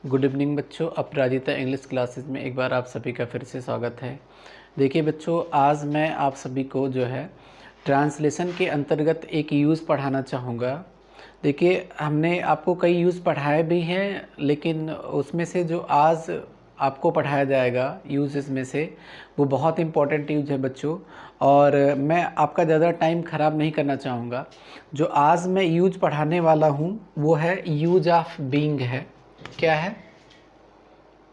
Good evening बच्चों, अपराजिता English classes में एक बार आप सभी का फिर से स्वागत है। देखिए बच्चों, आज मैं आप सभी को जो है ट्रांसलेशन के अंतर्गत एक यूज़ पढ़ाना चाहूँगा। देखिए, हमने आपको कई यूज़ पढ़ाए भी हैं, लेकिन उसमें से जो आज आपको पढ़ाया जाएगा यूज़, इसमें से वो बहुत इम्पॉर्टेंट यूज़ है बच्चों। और मैं आपका ज़्यादा टाइम ख़राब नहीं करना चाहूँगा। जो आज मैं यूज़ पढ़ाने वाला हूँ वो है यूज ऑफ बीइंग है। क्या है?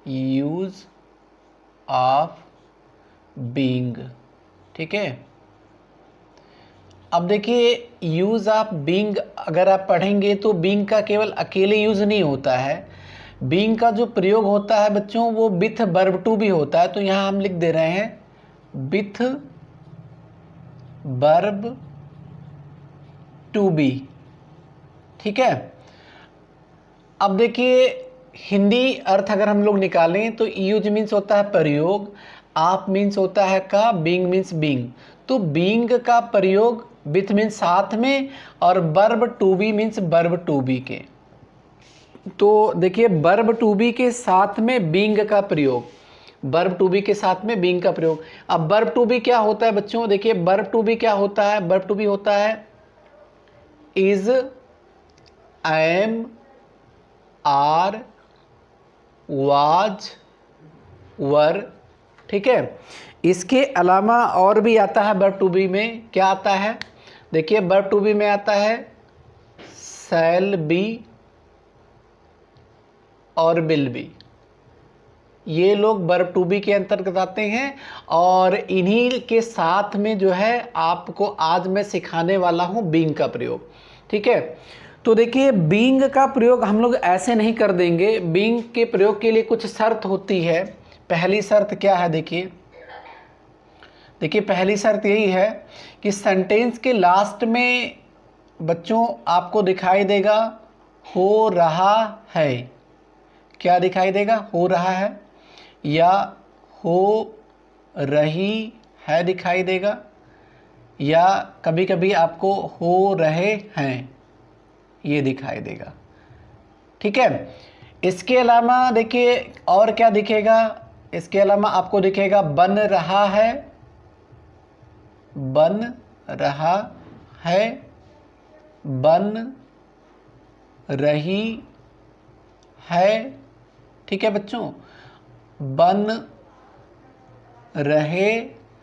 Use of being. ठीक है। अब देखिए, यूज ऑफ बीइंग अगर आप पढ़ेंगे तो बीइंग का केवल अकेले यूज नहीं होता है। बीइंग का जो प्रयोग होता है बच्चों वो विथ वर्ब टू भी होता है। तो यहां हम लिख दे रहे हैं विथ वर्ब टू बी। ठीक है। अब देखिए, हिंदी अर्थ अगर हम लोग निकालें तो यूज मीन्स होता है प्रयोग, आप मीन्स होता है का, बीइंग मीन्स बीइंग। तो बीइंग का प्रयोग विथ मीन्स साथ में, और verb to be means verb to be के। तो देखिए, वर्ब टू बी के साथ में बीइंग का प्रयोग, वर्ब टू बी के साथ में बीइंग का प्रयोग। अब वर्ब टू बी क्या होता है बच्चों? देखिए, वर्ब टू बी क्या होता है? वर्ब टू बी होता है इज, एम, आर, वाज, वर। ठीक है। इसके अलावा और भी आता है वर्ब टू बी में। क्या आता है? देखिए, वर्ब टू बी में आता है शैल बी और विल बी। ये लोग वर्ब टू बी के अंतर्गत आते हैं, और इन्हीं के साथ में जो है आपको आज मैं सिखाने वाला हूं बीइंग का प्रयोग। ठीक है। तो देखिए, बीइंग का प्रयोग हम लोग ऐसे नहीं कर देंगे। बीइंग के प्रयोग के लिए कुछ शर्त होती है। पहली शर्त क्या है? देखिए पहली शर्त यही है कि सेंटेंस के लास्ट में बच्चों आपको दिखाई देगा हो रहा है। क्या दिखाई देगा? हो रहा है या हो रही है दिखाई देगा, या कभी कभी आपको हो रहे हैं ये दिखाई देगा। ठीक है। इसके अलावा देखिए और क्या दिखेगा? इसके अलावा आपको दिखेगा बन रहा है, बन रहा है, बन रही है। ठीक है बच्चों, बन रहे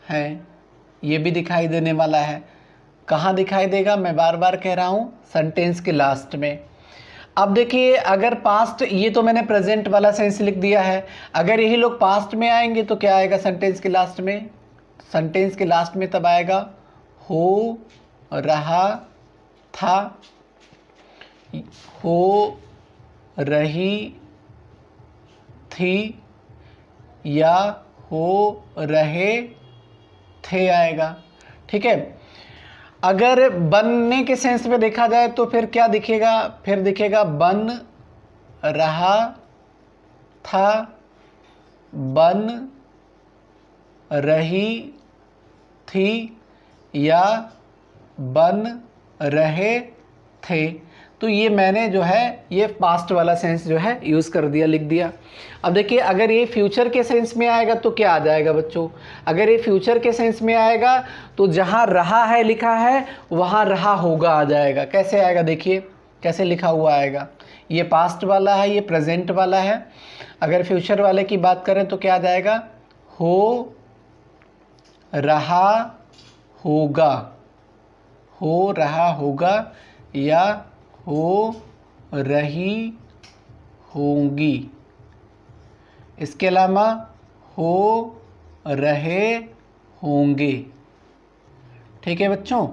हैं ये भी दिखाई देने वाला है। कहाँ दिखाई देगा? मैं बार बार कह रहा हूँ, सेंटेंस के लास्ट में। अब देखिए, अगर पास्ट, ये तो मैंने प्रेजेंट वाला सेंस लिख दिया है। अगर यही लोग पास्ट में आएंगे तो क्या आएगा सेंटेंस के लास्ट में? सेंटेंस के लास्ट में तब आएगा हो रहा था, हो रही थी, या हो रहे थे आएगा। ठीक है। अगर बनने के सेंस में देखा जाए तो फिर क्या दिखेगा? फिर दिखेगा बन रहा था, बन रही थी, या बन रहे थे। तो ये मैंने जो है ये पास्ट वाला सेंस जो है यूज़ कर दिया, लिख दिया। अब देखिए, अगर ये फ्यूचर के सेंस में आएगा तो क्या आ जाएगा बच्चों? अगर ये फ्यूचर के सेंस में आएगा तो जहाँ रहा है लिखा है वहाँ रहा होगा आ जाएगा। कैसे आएगा? देखिए कैसे लिखा हुआ आएगा। ये पास्ट वाला है, ये प्रेजेंट वाला है। अगर फ्यूचर वाले की बात करें तो क्या आ जाएगा? हो रहा होगा, हो रहा होगा, या हो रही होंगी। इसके अलावा हो रहे होंगे। ठीक है बच्चों।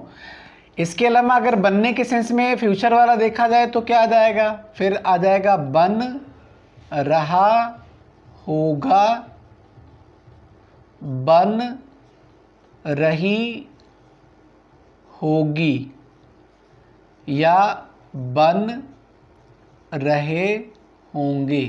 इसके अलावा अगर बनने के सेंस में फ्यूचर वाला देखा जाए तो क्या आ जाएगा? फिर आ जाएगा बन रहा होगा, बन रही होगी, या बन रहे होंगे।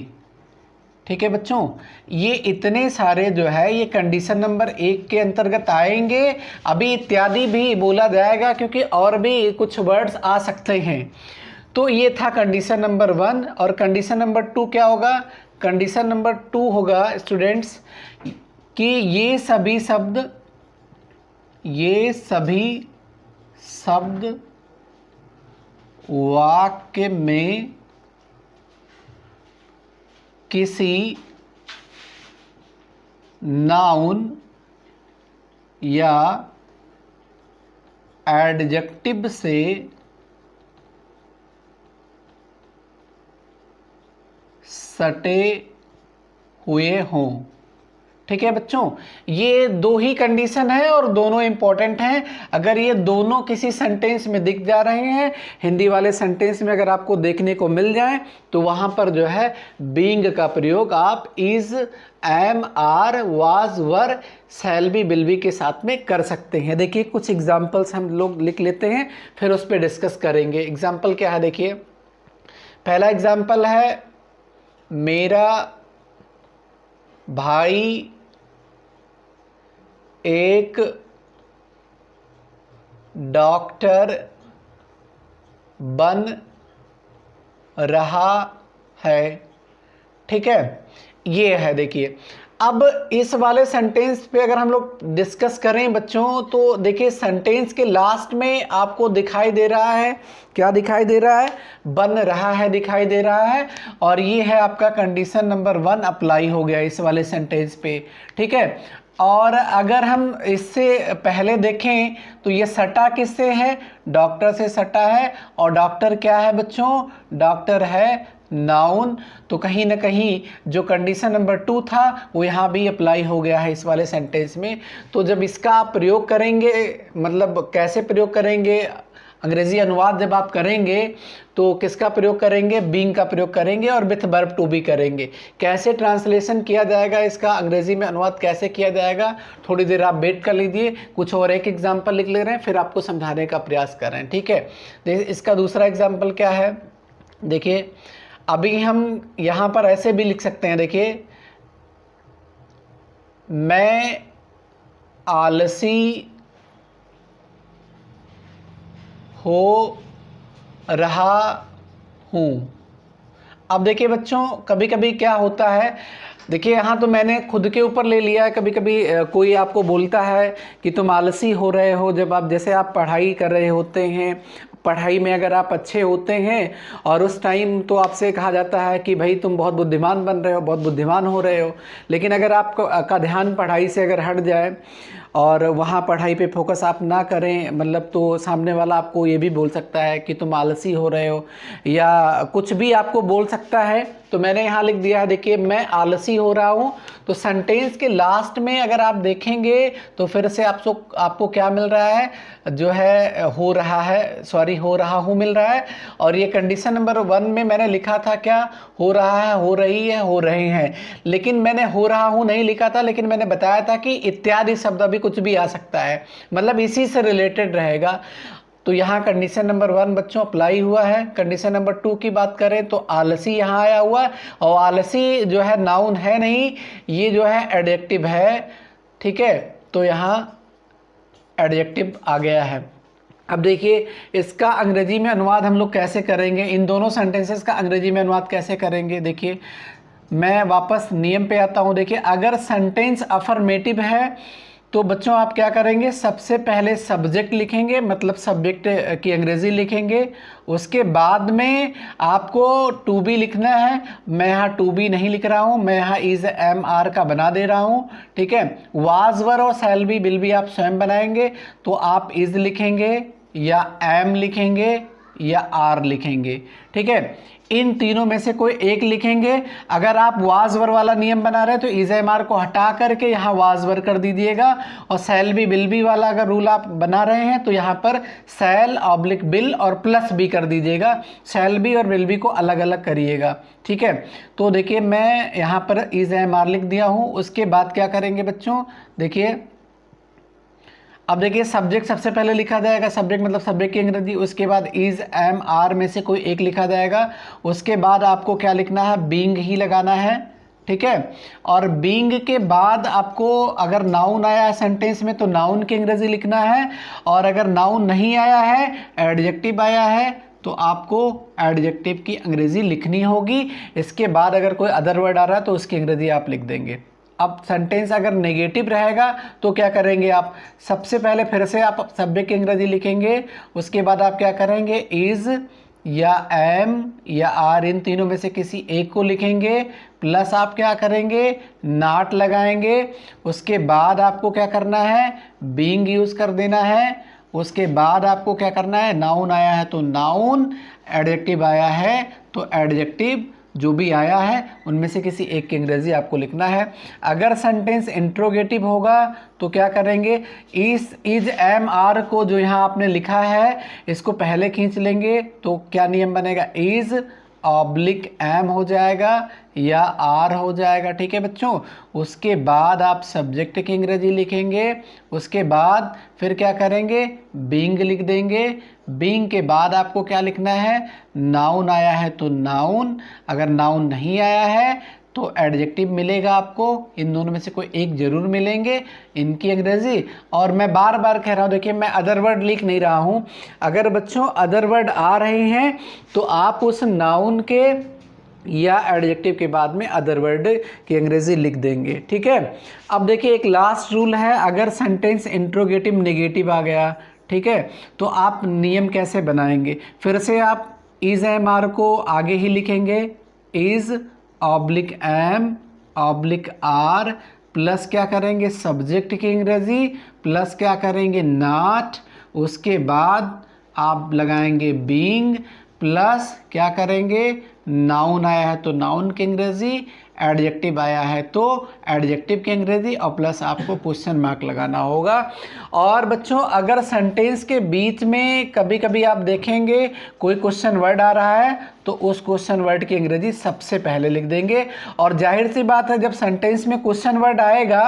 ठीक है बच्चों, ये इतने सारे जो है ये कंडीशन नंबर 1 के अंतर्गत आएंगे। अभी इत्यादि भी बोला जाएगा क्योंकि और भी कुछ वर्ड्स आ सकते हैं। तो ये था कंडीशन नंबर 1। और कंडीशन नंबर 2 क्या होगा? कंडीशन नंबर 2 होगा स्टूडेंट्स कि ये सभी शब्द वाक्य में किसी नाउन या एडजेक्टिव से सटे हुए हों। ठीक है बच्चों, ये 2 ही कंडीशन है और दोनों इंपॉर्टेंट हैं। अगर ये दोनों किसी सेंटेंस में दिख जा रहे हैं, हिंदी वाले सेंटेंस में अगर आपको देखने को मिल जाए, तो वहां पर जो है बीइंग का प्रयोग आप is, am, are, was, were, shall be, will be के साथ में कर सकते हैं। देखिए कुछ एग्जाम्पल्स हम लोग लिख लेते हैं, फिर उस पर डिस्कस करेंगे। एग्जाम्पल क्या है देखिए, पहला एग्जाम्पल है मेरा भाई एक डॉक्टर बन रहा है। ठीक है, ये है। देखिए अब इस वाले सेंटेंस पे अगर हम लोग डिस्कस करें बच्चों, तो देखिए सेंटेंस के लास्ट में आपको दिखाई दे रहा है, क्या दिखाई दे रहा है? बन रहा है दिखाई दे रहा है। और ये है आपका कंडीशन नंबर 1 अप्लाई हो गया इस वाले सेंटेंस पे। ठीक है, और अगर हम इससे पहले देखें तो ये सटा किससे है? डॉक्टर से सटा है। और डॉक्टर क्या है बच्चों? डॉक्टर है नाउन। तो कहीं ना कहीं जो कंडीशन नंबर 2 था वो यहाँ भी अप्लाई हो गया है इस वाले सेंटेंस में। तो जब इसका आप प्रयोग करेंगे, मतलब कैसे प्रयोग करेंगे, अंग्रेजी अनुवाद जब आप करेंगे तो किसका प्रयोग करेंगे? बीइंग का प्रयोग करेंगे और विथ वर्ब टू बी करेंगे। कैसे ट्रांसलेशन किया जाएगा इसका, अंग्रेजी में अनुवाद कैसे किया जाएगा, थोड़ी देर आप वेट कर लीजिए। कुछ और एक एग्जाम्पल लिख ले रहे हैं, फिर आपको समझाने का प्रयास कर रहे हैं। ठीक है, देखिए इसका दूसरा एग्जाम्पल क्या है? देखिए अभी हम यहाँ पर ऐसे भी लिख सकते हैं। देखिए मैं आलसी हो रहा हूँ। अब देखिए बच्चों, कभी कभी क्या होता है, देखिए यहाँ तो मैंने खुद के ऊपर ले लिया है। कभी कभी कोई आपको बोलता है कि तुम आलसी हो रहे हो, जब आप जैसे आप पढ़ाई कर रहे होते हैं, पढ़ाई में अगर आप अच्छे होते हैं और उस टाइम तो आपसे कहा जाता है कि भाई तुम बहुत बुद्धिमान बन रहे हो, बहुत बुद्धिमान हो रहे हो। लेकिन अगर आपका ध्यान पढ़ाई से अगर हट जाए और वहाँ पढ़ाई पे फोकस आप ना करें, मतलब तो सामने वाला आपको ये भी बोल सकता है कि तुम आलसी हो रहे हो, या कुछ भी आपको बोल सकता है। तो मैंने यहाँ लिख दिया है, देखिए मैं आलसी हो रहा हूँ। तो सेंटेंस के लास्ट में अगर आप देखेंगे तो फिर से आपको क्या मिल रहा है? जो है हो रहा है, सॉरी हो रहा हूँ मिल रहा है। और ये कंडीशन नंबर 1 में मैंने लिखा था क्या? हो रहा है, हो रही है, हो रहे हैं। लेकिन मैंने हो रहा हूँ नहीं लिखा था, लेकिन मैंने बताया था कि इत्यादि शब्द अभी कुछ भी आ सकता है, मतलब इसी से रिलेटेड रहेगा। तो यहाँ कंडीशन नंबर 1 बच्चों अप्लाई हुआ है। कंडीशन नंबर 2 की बात करें तो आलसी यहाँ आया हुआ है, और आलसी जो है नाउन है नहीं, ये जो है एडजेक्टिव है। ठीक है, तो यहाँ एडजेक्टिव आ गया है। अब देखिए इसका अंग्रेजी में अनुवाद हम लोग कैसे करेंगे, इन दोनों सेंटेंसेस का अंग्रेजी में अनुवाद कैसे करेंगे? देखिए मैं वापस नियम पे आता हूँ। देखिए अगर सेंटेंस अफर्मेटिव है तो बच्चों आप क्या करेंगे? सबसे पहले सब्जेक्ट लिखेंगे, मतलब सब्जेक्ट की अंग्रेजी लिखेंगे। उसके बाद में आपको टू बी लिखना है। मैं यहाँ टू बी नहीं लिख रहा हूँ, मैं यहाँ इज, एम, आर का बना दे रहा हूँ। ठीक है, वाज, वर और शैल बी, विल बी आप स्वयं बनाएंगे। तो आप इज लिखेंगे या एम लिखेंगे या आर लिखेंगे। ठीक है, इन तीनों में से कोई एक लिखेंगे। अगर आप वाज वर वाला नियम बना रहे हैं तो इज, एम, आर को हटा करके यहाँ वाज वर कर दीजिएगा। और शैल बी, विल बी वाला अगर रूल आप बना रहे हैं तो यहाँ पर शैल ऑब्लिक बिल और प्लस बी कर दीजिएगा। शैल बी और विल बी को अलग अलग करिएगा। ठीक है, तो देखिए मैं यहाँ पर इज, एम, आर लिख दिया हूँ। उसके बाद क्या करेंगे बच्चों? देखिए अब देखिए सब्जेक्ट सबसे पहले लिखा जाएगा, सब्जेक्ट मतलब सब्जेक्ट की अंग्रेजी। उसके बाद इज, एम, आर में से कोई एक लिखा जाएगा। उसके बाद आपको क्या लिखना है? बीइंग ही लगाना है। ठीक है, और बीइंग के बाद आपको अगर नाउन आया है सेंटेंस में तो नाउन की अंग्रेजी लिखना है, और अगर नाउन नहीं आया है, एडजेक्टिव आया है, तो तो आपको एडजेक्टिव की अंग्रेजी लिखनी होगी। इसके बाद अगर कोई अदर वर्ड आ रहा है तो उसकी अंग्रेजी आप लिख देंगे। अब सेंटेंस अगर नेगेटिव रहेगा तो क्या करेंगे आप, सबसे पहले फिर से आप सब्जेक्ट की अंग्रेजी लिखेंगे, उसके बाद आप क्या करेंगे, इज या एम या आर, इन तीनों में से किसी एक को लिखेंगे, प्लस आप क्या करेंगे, नॉट लगाएंगे। उसके बाद आपको क्या करना है, बीइंग यूज कर देना है। उसके बाद आपको क्या करना है, नाउन आया है तो नाउन, एडजेक्टिव आया है तो एडजेक्टिव, जो भी आया है उनमें से किसी एक की अंग्रेजी आपको लिखना है। अगर सेंटेंस इंट्रोगेटिव होगा तो क्या करेंगे, इज एम आर को जो यहाँ आपने लिखा है इसको पहले खींच लेंगे तो क्या नियम बनेगा, इज ऑब्लिक एम हो जाएगा या आर हो जाएगा। ठीक है बच्चों, उसके बाद आप सब्जेक्ट की अंग्रेजी लिखेंगे, उसके बाद फिर क्या करेंगे, बीइंग लिख देंगे। बीइंग के बाद आपको क्या लिखना है, नाउन आया है तो नाउन, अगर नाउन नहीं आया है तो एडजेक्टिव मिलेगा आपको। इन दोनों में से कोई एक जरूर मिलेंगे, इनकी अंग्रेजी। और मैं बार बार कह रहा हूँ, देखिए मैं अदर वर्ड लिख नहीं रहा हूँ, अगर बच्चों अदर वर्ड आ रहे हैं तो आप उस नाउन के या एडजेक्टिव के बाद में अदर वर्ड की अंग्रेजी लिख देंगे। ठीक है, अब देखिए एक लास्ट रूल है, अगर सेंटेंस इंट्रोगेटिव नेगेटिव आ गया, ठीक है, तो आप नियम कैसे बनाएंगे, फिर से आप इज एम आर को आगे ही लिखेंगे, is oblique am oblique are, plus क्या करेंगे सब्जेक्ट की अंग्रेजी, प्लस क्या करेंगे नॉट, उसके बाद आप लगाएंगे बीइंग, प्लस क्या करेंगे, नाउन आया है तो नाउन की अंग्रेजी, एडजेक्टिव आया है तो एडजेक्टिव की अंग्रेजी, और प्लस आपको क्वेश्चन मार्क लगाना होगा। और बच्चों अगर सेंटेंस के बीच में कभी कभी आप देखेंगे कोई क्वेश्चन वर्ड आ रहा है तो उस क्वेश्चन वर्ड की अंग्रेजी सबसे पहले लिख देंगे। और जाहिर सी बात है जब सेंटेंस में क्वेश्चन वर्ड आएगा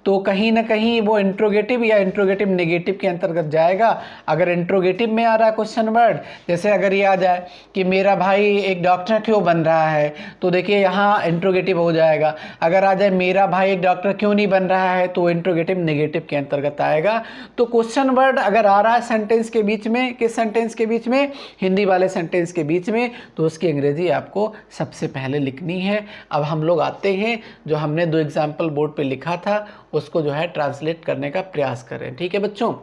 तो कहीं ना कहीं वो इंट्रोगेटिव या इंट्रोगेटिव नेगेटिव के अंतर्गत जाएगा। अगर इंट्रोगेटिव में आ रहा है क्वेश्चन वर्ड, जैसे अगर ये आ जाए कि मेरा भाई एक डॉक्टर क्यों बन रहा है, तो देखिए यहाँ इंट्रोगेटिव हो जाएगा। अगर आ जाए मेरा भाई एक डॉक्टर क्यों नहीं बन रहा है, तो इंट्रोगेटिव नेगेटिव के अंतर्गत आएगा। तो क्वेश्चन वर्ड अगर आ रहा है सेंटेंस के बीच में, किस सेंटेंस के बीच में, हिंदी वाले सेंटेंस के बीच में, तो उसकी अंग्रेजी आपको सबसे पहले लिखनी है। अब हम लोग आते हैं जो हमने 2 एग्जाम्पल बोर्ड पे लिखा था उसको जो है ट्रांसलेट करने का प्रयास करें। ठीक है बच्चों,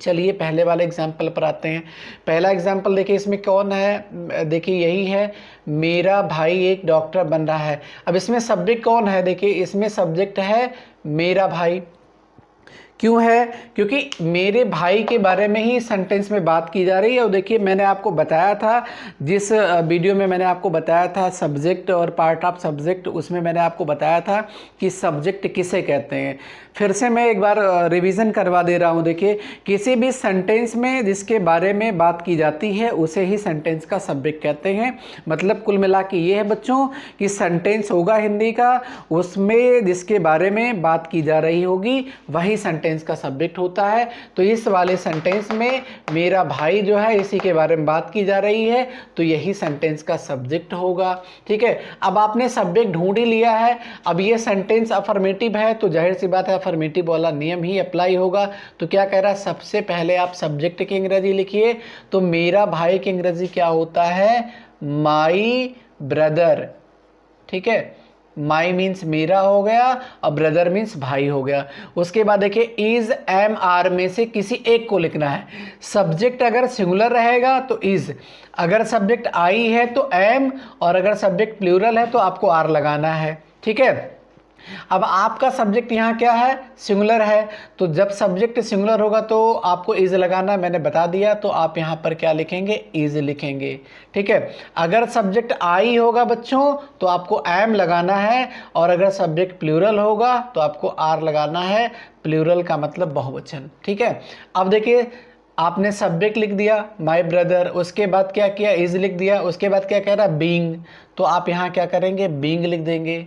चलिए पहले वाले एग्जाम्पल पर आते हैं। पहला एग्जाम्पल देखिए, इसमें कौन है, देखिए यही है, मेरा भाई एक डॉक्टर बन रहा है। अब इसमें सब्जेक्ट कौन है, देखिए इसमें सब्जेक्ट है मेरा भाई। क्यों है, क्योंकि मेरे भाई के बारे में ही सेंटेंस में बात की जा रही है। और देखिए मैंने आपको बताया था, जिस वीडियो में मैंने आपको बताया था सब्जेक्ट और पार्ट ऑफ सब्जेक्ट, उसमें मैंने आपको बताया था कि सब्जेक्ट किसे कहते हैं। फिर से मैं एक बार रिवीजन करवा दे रहा हूँ। देखिए किसी भी सेंटेंस में जिसके बारे में बात की जाती है उसे ही सेंटेंस का सब्जेक्ट कहते हैं। मतलब कुल मिला के ये है बच्चों कि सेंटेंस होगा हिंदी का, उसमें जिसके बारे में बात की जा रही होगी वही सेंटेंस का सब्जेक्ट होता है। तो इस वाले सेंटेंस में मेरा भाई जो है इसी के बारे में बात की जा रही है, तो यही सेंटेंस का सब्जेक्ट होगा। ठीक है, अब आपने सब्जेक्ट ढूंढ ही लिया है। अब ये सेंटेंस अफर्मेटिव है तो जाहिर सी बात है अफर्मेटिव वाला नियम ही अप्लाई होगा। तो क्या कह रहा है, सबसे पहले आप सब्जेक्ट की अंग्रेजी लिखिए। तो मेरा भाई की अंग्रेजी क्या होता है, माई ब्रदर। ठीक है, माई मीन्स मेरा हो गया और ब्रदर मीन्स भाई हो गया। उसके बाद देखिए इज एम आर में से किसी एक को लिखना है। सब्जेक्ट अगर सिंगुलर रहेगा तो इज, अगर सब्जेक्ट आई है तो एम, और अगर सब्जेक्ट प्लूरल है तो आपको आर लगाना है। ठीक है, अब आपका सब्जेक्ट यहाँ क्या है, सिंगुलर है, तो जब सब्जेक्ट सिंगुलर होगा तो आपको इज लगाना, मैंने बता दिया। तो आप यहाँ पर क्या लिखेंगे, इज लिखेंगे। ठीक है, अगर सब्जेक्ट आई होगा बच्चों तो आपको एम लगाना है, और अगर सब्जेक्ट प्लूरल होगा तो आपको आर लगाना है। प्लूरल का मतलब बहुवचन। ठीक है, अब देखिए आपने सब्जेक्ट लिख दिया माय ब्रदर, उसके बाद क्या किया, इज लिख दिया, उसके बाद क्या कह रहा है, बीइंग, तो आप यहाँ क्या करेंगे, बीइंग लिख देंगे,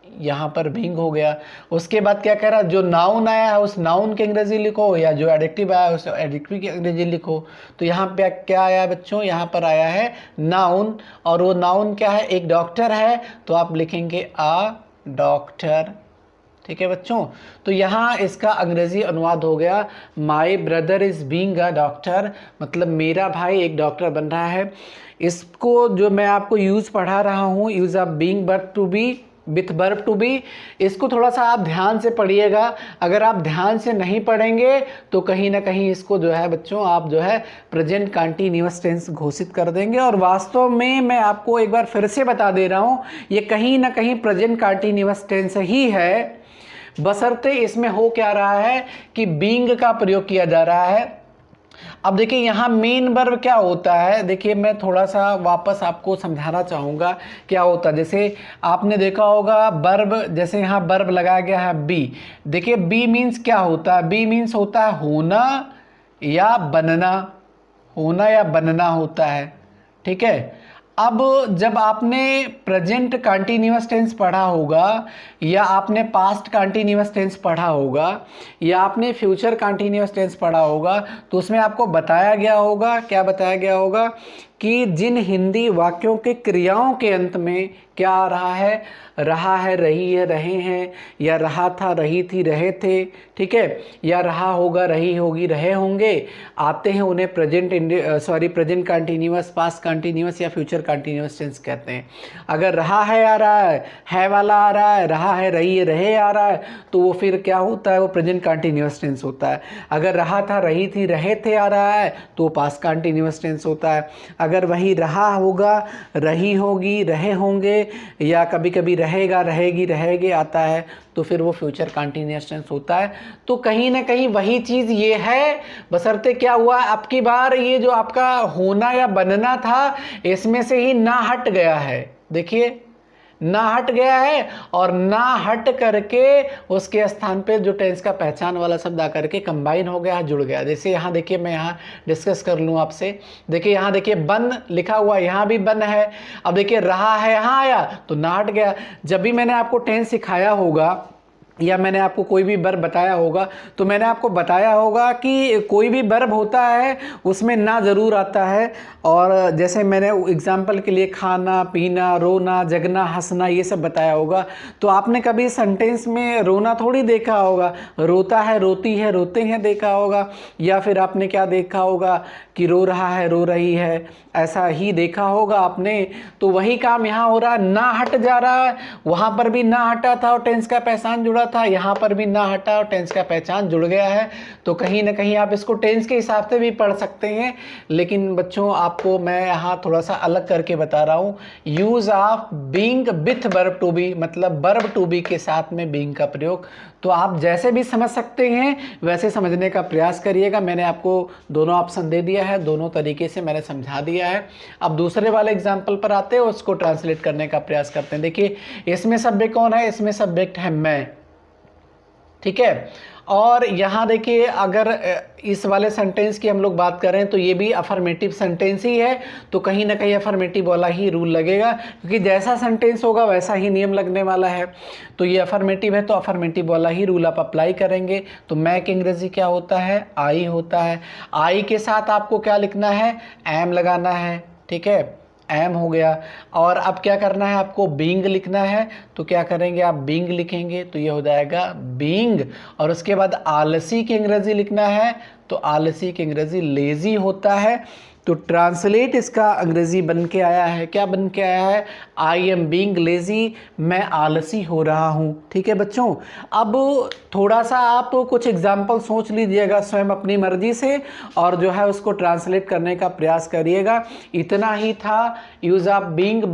यहाँ पर बीइंग हो गया। उसके बाद क्या कह रहा है, जो नाउन आया है उस नाउन की अंग्रेजी लिखो, या जो एडजेक्टिव आया है उस एडजेक्टिव की अंग्रेजी लिखो। तो यहाँ पे क्या आया है बच्चों, यहाँ पर आया है नाउन, और वो नाउन क्या है, एक डॉक्टर है, तो आप लिखेंगे अ डॉक्टर। ठीक है बच्चों। तो यहाँ इसका अंग्रेजी अनुवाद हो गया my brother is being a doctor, मतलब मेरा भाई एक डॉक्टर बन रहा है। इसको जो मैं आपको यूज़ पढ़ा रहा हूँ, use of being verb to be with verb to be, इसको थोड़ा सा आप ध्यान से पढ़िएगा। अगर आप ध्यान से नहीं पढ़ेंगे तो कहीं ना कहीं इसको जो है बच्चों आप जो है प्रेजेंट कंटीन्यूअस टेंस घोषित कर देंगे। और वास्तव में मैं आपको एक बार फिर से बता दे रहा हूँ, ये कहीं ना कहीं प्रेजेंट कंटीन्यूअस टेंस ही है, बशर्ते इसमें हो क्या रहा है कि बीइंग का प्रयोग किया जा रहा है। अब देखिए यहाँ मेन वर्ब क्या होता है, देखिए मैं थोड़ा सा वापस आपको समझाना चाहूँगा क्या होता है। जैसे आपने देखा होगा वर्ब, जैसे यहाँ वर्ब लगाया गया है बी। देखिए बी मीन्स क्या होता है, बी मीन्स होता है होना या बनना, होना या बनना होता है, ठीक है। अब जब आपने प्रेजेंट कंटीन्यूअस टेंस पढ़ा होगा या आपने पास्ट कंटीन्यूअस टेंस पढ़ा होगा या आपने फ्यूचर कंटीन्यूअस टेंस पढ़ा होगा, तो उसमें आपको बताया गया होगा, क्या बताया गया होगा कि जिन हिंदी वाक्यों के क्रियाओं के अंत में क्या आ रहा है, रही है, रहे हैं, या रहा था, रही थी, रहे थे, ठीक है, या रहा होगा, रही होगी, रहे होंगे, आते हैं, उन्हें प्रेजेंट कंटीन्यूअस, पास्ट कंटीन्यूअस या फ्यूचर कंटीन्यूअस टेंस कहते हैं। अगर रहा है आ रहा है वाला आ रहा है, रहा है, रही है, रहे आ रहा है, तो वो फिर क्या होता है, वो प्रेजेंट कंटीन्यूअस टेंस होता है। अगर रहा था, रही थी, रहे थे आ रहा है, तो वो पास्ट कंटीन्यूअस टेंस होता है। अगर वही रहा होगा, रही होगी, रहे होंगे, या कभी कभी रहेगा, रहेगी, रहेगे आता है, तो फिर वो फ्यूचर कंटीन्यूअस टेंस होता है। तो कहीं ना कहीं वही चीज़ ये है, बशर्ते क्या हुआ, अब की बार ये जो आपका होना या बनना था इसमें से ही ना हट गया है। देखिए ना हट गया है, और ना हट करके उसके स्थान पे जो टेंस का पहचान वाला शब्द आकर के कंबाइन हो गया, जुड़ गया। जैसे यहाँ देखिए, मैं यहाँ डिस्कस कर लूँ आपसे। देखिए यहाँ देखिए बन लिखा हुआ, यहाँ भी बन है। अब देखिए रहा है यहाँ आया तो ना हट गया। जब भी मैंने आपको टेंस सिखाया होगा या मैंने आपको कोई भी वर्ब बताया होगा, तो मैंने आपको बताया होगा कि कोई भी वर्ब होता है उसमें ना ज़रूर आता है। और जैसे मैंने एग्जाम्पल के लिए खाना, पीना, रोना, जगना, हंसना ये सब बताया होगा, तो आपने कभी सेंटेंस में रोना थोड़ी देखा होगा, रोता है, रोती है, रोते हैं देखा होगा, या फिर आपने क्या देखा होगा कि रो रहा है, रो रही है, ऐसा ही देखा होगा आपने। तो वही काम यहाँ हो रहा है, ना हट जा रहा है। वहाँ पर भी ना हटा था और टेंस का पहचान जुड़ा था, यहाँ पर भी ना हटा और टेंस का पहचान जुड़ गया है। तो कहीं ना कहीं आप इसको टेंस के हिसाब से भी पढ़ सकते हैं, लेकिन बच्चों आपको मैं यहाँ थोड़ा सा अलग करके बता रहा हूँ। Use of being with verb to be, मतलब वर्ब टू बी के साथ में बीइंग का प्रयोग। तो आप जैसे भी समझ सकते हैं वैसे समझने का प्रयास करिएगा। मैंने आपको दोनों ऑप्शन दे दिया है, दोनों तरीके से मैंने समझा दिया है। अब दूसरे वाले एग्जाम्पल पर आते हैं, उसको ट्रांसलेट करने का प्रयास करते हैं। देखिए इसमें सब्जेक्ट कौन है, इसमें सब्जेक्ट है मैं, ठीक है। और यहाँ देखिए अगर इस वाले सेंटेंस की हम लोग बात करें तो ये भी अफर्मेटिव सेंटेंस ही है, तो कहीं ना कहीं अफर्मेटिव वाला ही रूल लगेगा, क्योंकि जैसा सेंटेंस होगा वैसा ही नियम लगने वाला है। तो ये अफर्मेटिव है तो अफर्मेटिव वाला ही रूल आप अप्लाई करेंगे। तो मैं के अंग्रेजी क्या होता है, आई होता है। आई के साथ आपको क्या लिखना है, एम लगाना है, ठीक है, एम हो गया। और अब क्या करना है, आपको बीइंग लिखना है, तो क्या करेंगे आप बीइंग लिखेंगे, तो ये हो जाएगा बीइंग। और उसके बाद आलसी की अंग्रेजी लिखना है, तो आलसी की अंग्रेजी लेजी होता है। तो ट्रांसलेट इसका अंग्रेजी बन के आया है, क्या बन के आया है, आई एम बीइंग लेजी, मैं आलसी हो रहा हूँ, ठीक है बच्चों। अब थोड़ा सा आप कुछ एग्जाम्पल सोच लीजिएगा स्वयं अपनी मर्जी से, और जो है उसको ट्रांसलेट करने का प्रयास करिएगा। इतना ही था use of being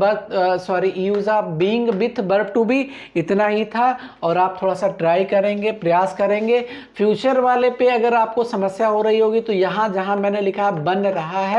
use of being with verb to be, इतना ही था। और आप थोड़ा सा ट्राई करेंगे, प्रयास करेंगे। फ्यूचर वाले पे अगर आपको समस्या हो रही होगी तो यहाँ जहाँ मैंने लिखा बन रहा है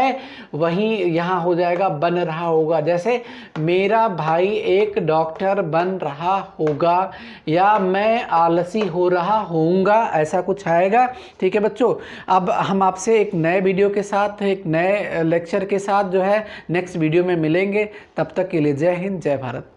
वहीं यहाँ हो जाएगा बन रहा होगा। जैसे मेरा भाई एक डॉक्टर बन रहा होगा, या मैं आलसी हो रहा होऊंगा, ऐसा कुछ आएगा, ठीक है बच्चों। अब हम आपसे एक नए वीडियो के साथ, एक नए लेक्चर के साथ जो है नेक्स्ट वीडियो में मिलेंगे। तब तक के लिए जय हिंद, जय भारत।